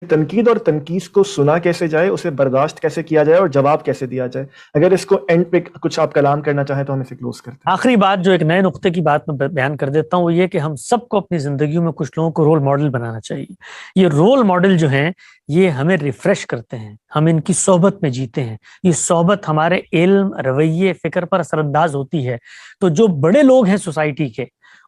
تنقید اور تنقید کو سنا کیسے جائے، اسے برداشت کیسے کیا جائے اور جواب کیسے دیا جائے؟ اگر اس کو اینڈ پہ کچھ آپ کلام کرنا چاہیں تو ہم اسے کلوز کرتے ہیں۔ آخری بات جو ایک نئے نقطے کی بات میں بیان کر دیتا ہوں، وہ یہ کہ ہم سب کو اپنی زندگیوں میں کچھ لوگوں کو رول ماڈل بنانا چاہیے۔ یہ رول ماڈل جو ہیں یہ ہمیں ریفریش کرتے ہیں، ہم ان کی صحبت میں جیتے ہیں، یہ صحبت ہمارے علم، رویے، فکر پر اثر انداز ہوتی ہے۔ تو جو بڑے لوگ ہیں سوسائٹی کے،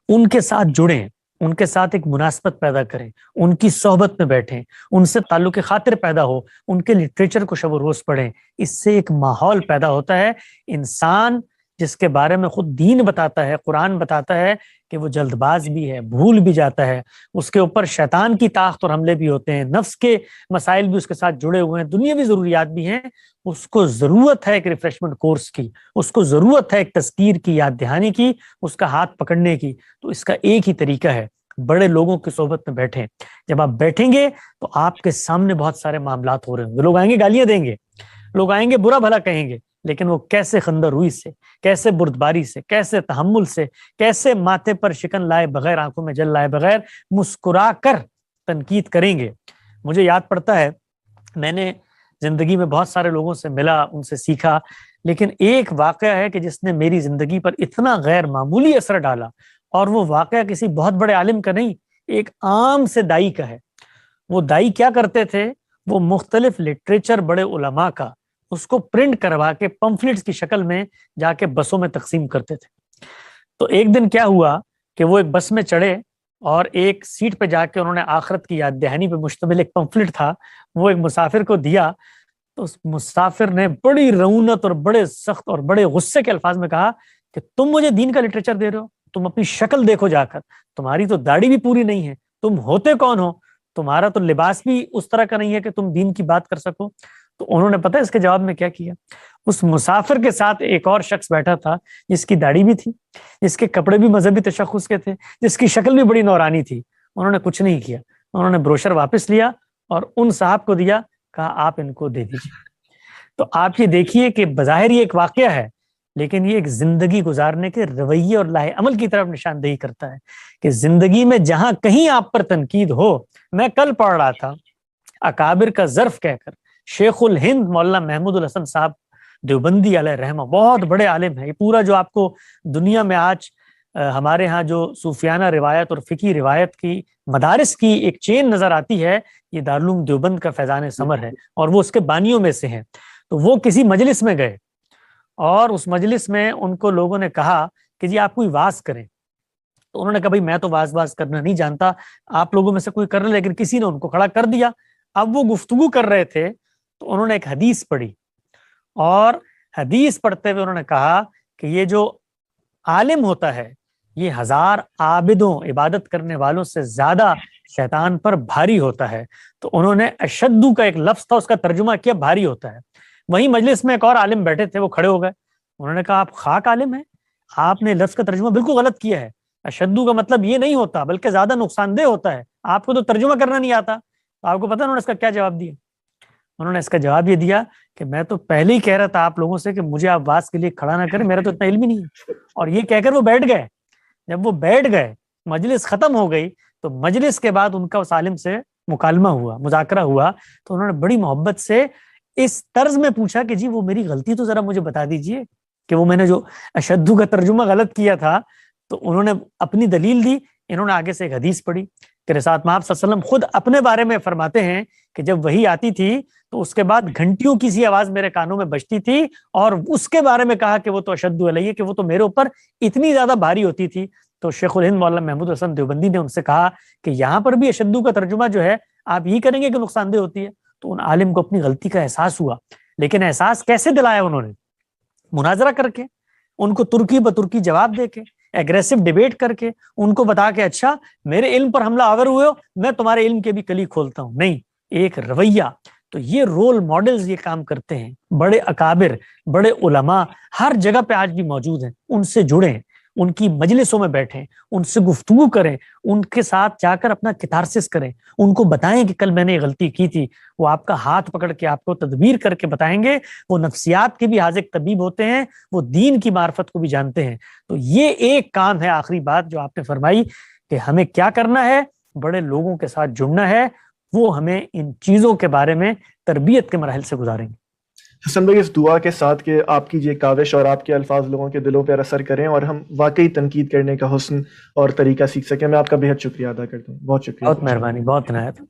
ان کے ساتھ جڑیں، ان کے ساتھ ایک مناسبت پیدا کریں، ان کی صحبت میں بیٹھیں، ان سے تعلق خاطر پیدا ہو، ان کے لٹریچر کو شب و روز پڑھیں۔ اس سے ایک ماحول پیدا ہوتا ہے۔ انسان جس کے بارے میں خود دین بتاتا ہے، قرآن بتاتا ہے کہ وہ جلد باز بھی ہے، بھول بھی جاتا ہے، اس کے اوپر شیطان کی طاقت اور حملے بھی ہوتے ہیں، نفس کے مسائل بھی اس کے ساتھ جڑے ہوئے ہیں، دنیاوی ضروریات بھی ہیں۔ اس کو ضرورت ہے ایک ریفریشمنٹ کورس کی، اس کو ضرورت ہے ایک تذکیر کی، یاد دہانی کی، اس کا ہاتھ پکڑنے کی۔ تو اس کا ایک ہی طریقہ ہے، بڑے لوگوں کی صحبت میں بیٹھیں۔ جب آپ بیٹھیں گے تو آپ کے سامنے بہت سارے معاملات ہو رہے ہوں گے، لوگ آئیں گے گالیاں دیں گے، لوگ آئیں گے برا بھلا کہیں گے، لیکن وہ کیسے خندر روئی سے، کیسے بردباری سے، کیسے تحمل سے، کیسے ماتھے پر شکن لائے بغیر، آنکھوں میں جل لائے بغیر مسکرا کر تنقید کریں گے۔ مجھے یاد پڑتا ہے، میں نے زندگی میں بہت سارے لوگوں سے ملا، ان سے سیکھا، لیکن ایک واقعہ ہے کہ جس نے میری زندگی پر اتنا غیر معمولی اثر ڈالا، اور وہ واقعہ کسی بہت بڑے عالم کا نہیں، ایک عام سے دائی کا ہے۔ وہ دائی کیا کرتے تھے، وہ مختلف لٹریچر بڑے علماء کا اس کو پرنٹ کروا کے پمفلٹس کی شکل میں جا کے بسوں میں تقسیم کرتے تھے۔ تو ایک دن کیا ہوا کہ وہ ایک بس میں چڑھے اور ایک سیٹ پہ جا کے انہوں نے آخرت کی یاد دہانی پہ مشتمل ایک پمفلٹ تھا، وہ ایک مسافر کو دیا۔ تو اس مسافر نے بڑی رعونت اور بڑے سخت اور بڑے غصے کے الفاظ میں کہا کہ تم مجھے دین کا لٹریچر دے رہے ہو، تم اپنی شکل دیکھو جا کر، تمہاری تو داڑھی بھی پوری نہیں ہے، تم ہوتے کون ہو، تمہارا تو لباس بھی اس طرح کا نہیں ہے کہ تم دین کی بات کر سکو۔ تو انہوں نے پتہ ہے اس کے جواب میں کیا کیا؟ اس مسافر کے ساتھ ایک اور شخص بیٹھا تھا جس کی داڑھی بھی تھی، جس کے کپڑے بھی مذہبی تشخص کے تھے، جس کی شکل بھی بڑی نورانی تھی۔ انہوں نے کچھ نہیں کیا، انہوں نے بروشر واپس لیا اور ان صاحب کو دیا، کہا آپ ان کو دے دیجیے۔ تو آپ یہ دیکھیے کہ بظاہر یہ ایک واقعہ ہے، لیکن یہ ایک زندگی گزارنے کے رویے اور لاہ عمل کی طرف نشاندہی کرتا ہے کہ زندگی میں جہاں کہیں آپ پر تنقید ہو۔ میں کل پڑھ رہا تھا اکابر کا ظرف کہہ کر، شیخ الہند مولانا محمود الحسن صاحب دیوبندی علیہ رحمہ، بہت بڑے عالم ہیں۔ یہ پورا جو آپ کو دنیا میں آج ہمارے ہاں جو صوفیانہ روایت اور فقہی روایت کی مدارس کی ایک چین نظر آتی ہے، یہ دارالعلوم دیوبند کا فیضان ثمر ہے، اور وہ اس کے بانیوں میں سے ہیں۔ تو وہ کسی مجلس میں گئے اور اس مجلس میں ان کو لوگوں نے کہا کہ جی آپ کوئی واز کریں۔ تو انہوں نے کہا بھائی میں تو واز کرنا نہیں جانتا، آپ لوگوں میں سے کوئی کر رہے، لیکن کسی نے ان کو کھڑا کر دیا۔ اب وہ گفتگو کر رہے تھے تو انہوں نے ایک حدیث پڑھی، اور حدیث پڑھتے ہوئے انہوں نے کہا کہ یہ جو عالم ہوتا ہے یہ 1000 عابدوں، عبادت کرنے والوں سے زیادہ شیطان پر بھاری ہوتا ہے۔ تو انہوں نے اشدو کا ایک لفظ تھا، اس کا ترجمہ کیا بھاری ہوتا ہے۔ وہیں مجلس میں ایک اور عالم بیٹھے تھے، وہ کھڑے ہو گئے، انہوں نے کہا آپ خاک عالم ہیں، آپ نے لفظ کا ترجمہ بالکل غلط کیا ہے، اشدو کا مطلب یہ نہیں ہوتا بلکہ زیادہ نقصان دہ ہوتا ہے، آپ کو تو ترجمہ کرنا نہیں آتا۔ آپ کو پتہ انہوں نے اس کا کیا جواب دیا؟ انہوں نے اس کا جواب یہ دیا کہ میں تو پہلے ہی کہہ رہا تھا آپ لوگوں سے کہ مجھے آپ واز کے لیے کھڑا نہ کریں، میرا تو اتنا علم ہی نہیں ہے۔ اور یہ کہہ کر وہ بیٹھ گئے۔ جب وہ بیٹھ گئے، مجلس ختم ہو گئی، تو مجلس کے بعد ان کا اس عالم سے مکالمہ ہوا، مذاکرہ ہوا۔ تو انہوں نے بڑی محبت سے اس طرز میں پوچھا کہ جی وہ میری غلطی تو ذرا مجھے بتا دیجئے کہ وہ میں نے جو اشدو کا ترجمہ غلط کیا تھا۔ تو انہوں نے اپنی دلیل دی، انہوں نے آگے سے ایک حدیث پڑھی کہ رسالت مآب صلی اللہ علیہ وسلم خود اپنے بارے میں فرماتے ہیں کہ جب وحی آتی تھی تو اس کے بعد گھنٹیوں کی سی آواز میرے کانوں میں بجتی تھی، اور اس کے بارے میں کہا کہ وہ تو اشد علیہ، کہ وہ تو میرے اوپر اتنی زیادہ بھاری ہوتی تھی۔ تو شیخ الہند مولانا محمود حسن دیوبندی نے ان سے کہا کہ یہاں پر بھی اشدو کا ترجمہ جو ہے آپ یہ کریں گے کہ نقصان دہ ہوتی ہے۔ تو ان عالم کو اپنی غلطی کا احساس ہوا، لیکن احساس کیسے دلایا انہوں نے؟ مناظرہ کر کے، ان کو ترکی بترکی جواب دے کے، ایگریسو ڈیبیٹ کر کے، ان کو بتا کے اچھا میرے علم پر حملہ آور ہوئے ہو، میں تمہارے علم کے بھی کلی کھولتا ہوں۔ نہیں، ایک رویہ۔ تو یہ رول ماڈلز یہ کام کرتے ہیں، بڑے اکابر، بڑے علماء ہر جگہ پہ آج بھی موجود ہیں، ان سے جڑیں، ان کی مجلسوں میں بیٹھیں، ان سے گفتگو کریں، ان کے ساتھ جا کر اپنا کتارسس کریں، ان کو بتائیں کہ کل میں نے یہ غلطی کی تھی۔ وہ آپ کا ہاتھ پکڑ کے آپ کو تدبیر کر کے بتائیں گے۔ وہ نفسیات کے بھی حاذق طبیب ہوتے ہیں، وہ دین کی معرفت کو بھی جانتے ہیں۔ تو یہ ایک کام ہے، آخری بات جو آپ نے فرمائی کہ ہمیں کیا کرنا ہے، بڑے لوگوں کے ساتھ جڑنا ہے، وہ ہمیں ان چیزوں کے بارے میں تربیت کے مراحل سے گزاریں گے۔ حسن بھائی، اس دعا کے ساتھ کہ آپ کی یہ کاوش اور آپ کے الفاظ لوگوں کے دلوں پر اثر کریں اور ہم واقعی تنقید کرنے کا حسن اور طریقہ سیکھ سکیں، میں آپ کا بہت شکریہ ادا کرتا ہوں۔ بہت شکریہ۔ بہت مہربانی، بہت عنایت۔